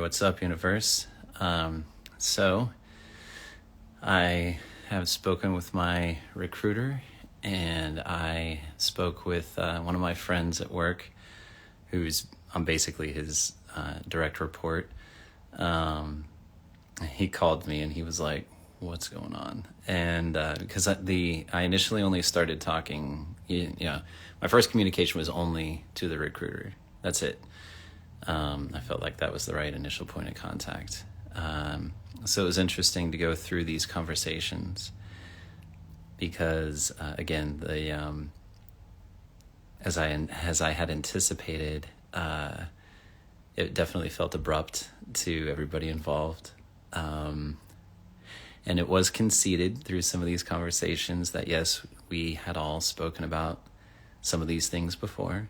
what's up, universe? So, I have spoken with my recruiter, and I spoke with one of my friends at work, I'm basically his direct report. He called me, and he was like, "What's going on?" And because I initially only started talking, my first communication was only to the recruiter. That's it. I felt like that was the right initial point of contact. So it was interesting to go through these conversations because, again, as I had anticipated, it definitely felt abrupt to everybody involved. And it was conceded through some of these conversations that, yes, we had all spoken about some of these things before.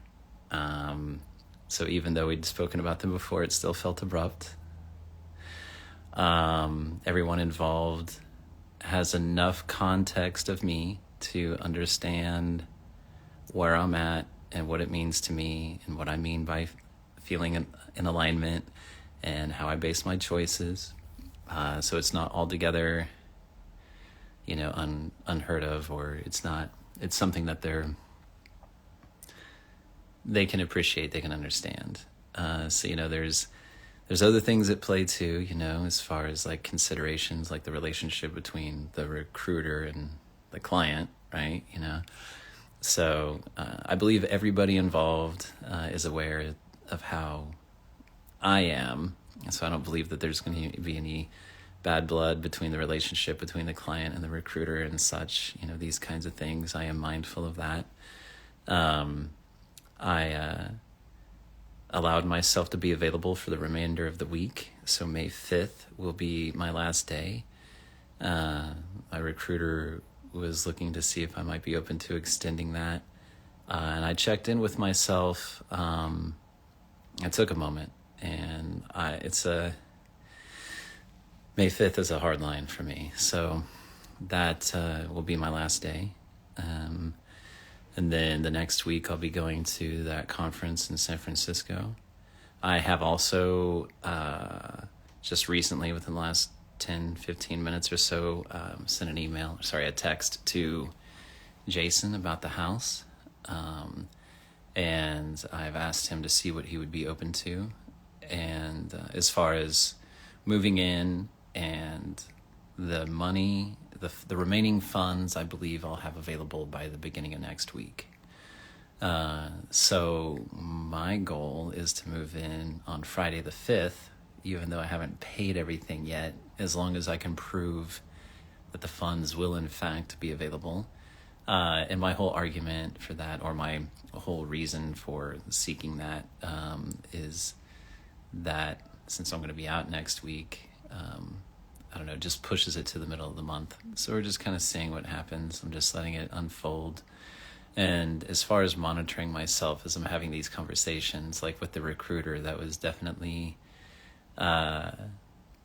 So even though we'd spoken about them before, it still felt abrupt. Everyone involved has enough context of me to understand where I'm at and what it means to me and what I mean by feeling in alignment and how I base my choices. So it's not altogether, unheard of, or it's something that they can appreciate, they can understand. So, there's other things at play too, as far as like considerations, like the relationship between the recruiter and the client, right? So I believe everybody involved is aware of how I am. So I don't believe that there's going to be any bad blood between the relationship between the client and the recruiter and such, these kinds of things. I am mindful of that. I allowed myself to be available for the remainder of the week. So May 5th will be my last day. My recruiter was looking to see if I might be open to extending that. And I checked in with myself. I took a moment, and May 5th is a hard line for me. So that will be my last day. And then the next week I'll be going to that conference in San Francisco. I have also just recently, within the last 10, 15 minutes or so, sent a text to Jason about the house. And I've asked him to see what he would be open to. And as far as moving in and the money, the remaining funds, I believe I'll have available by the beginning of next week. So my goal is to move in on Friday the 5th, even though I haven't paid everything yet, as long as I can prove that the funds will in fact be available. And my whole argument for that, or my whole reason for seeking that, is that since I'm going to be out next week, just pushes it to the middle of the month. So we're just kind of seeing what happens. I'm just letting it unfold. And as far as monitoring myself as I'm having these conversations, like with the recruiter, that was definitely a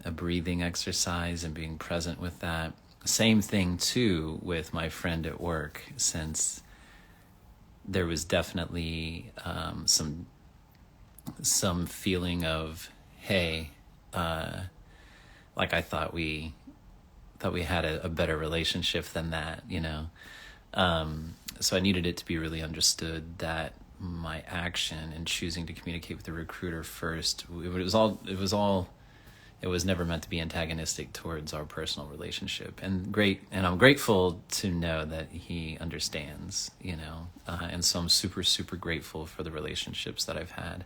breathing exercise and being present with that. Same thing too with my friend at work, since there was definitely some feeling of, hey, like I thought we had a better relationship than that, So I needed it to be really understood that my action in choosing to communicate with the recruiter first, it was never meant to be antagonistic towards our personal relationship. And I'm grateful to know that he understands, and so I'm super, super grateful for the relationships that I've had,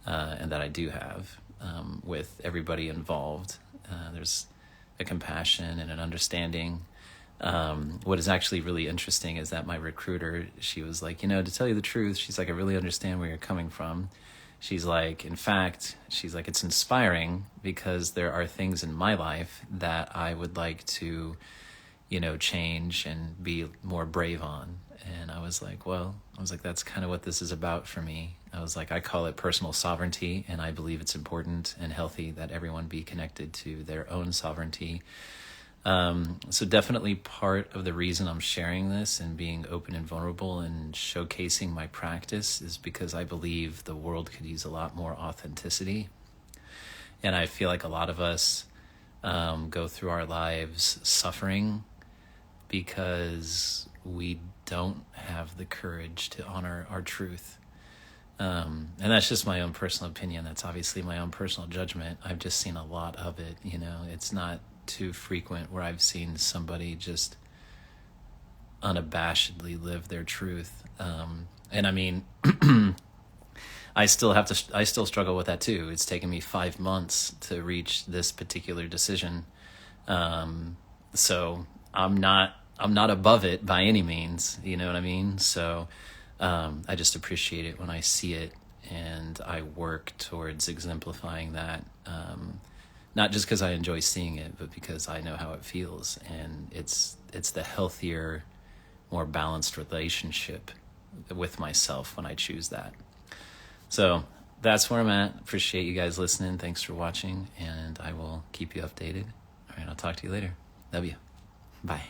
and that I do have, with everybody involved. There's a compassion and an understanding. What is actually really interesting is that my recruiter, she was like, to tell you the truth, she's like, I really understand where you're coming from. She's like, in fact, it's inspiring because there are things in my life that I would like to, change and be more brave on. And I was like, that's kind of what this is about for me. I was like, I call it personal sovereignty, and I believe it's important and healthy that everyone be connected to their own sovereignty. So definitely part of the reason I'm sharing this and being open and vulnerable and showcasing my practice is because I believe the world could use a lot more authenticity. And I feel like a lot of us go through our lives suffering because we don't have the courage to honor our truth. And that's just my own personal opinion. That's obviously my own personal judgment. I've just seen a lot of it, you know. It's not too frequent where I've seen somebody just unabashedly live their truth. And I mean, I still struggle with that too. It's taken me 5 months to reach this particular decision. So I'm not above it by any means, you know what I mean? So I just appreciate it when I see it, and I work towards exemplifying that. Not just because I enjoy seeing it, but because I know how it feels, and it's the healthier, more balanced relationship with myself when I choose that. So that's where I'm at. Appreciate you guys listening. Thanks for watching, and I will keep you updated. All right, I'll talk to you later. Love you. Bye.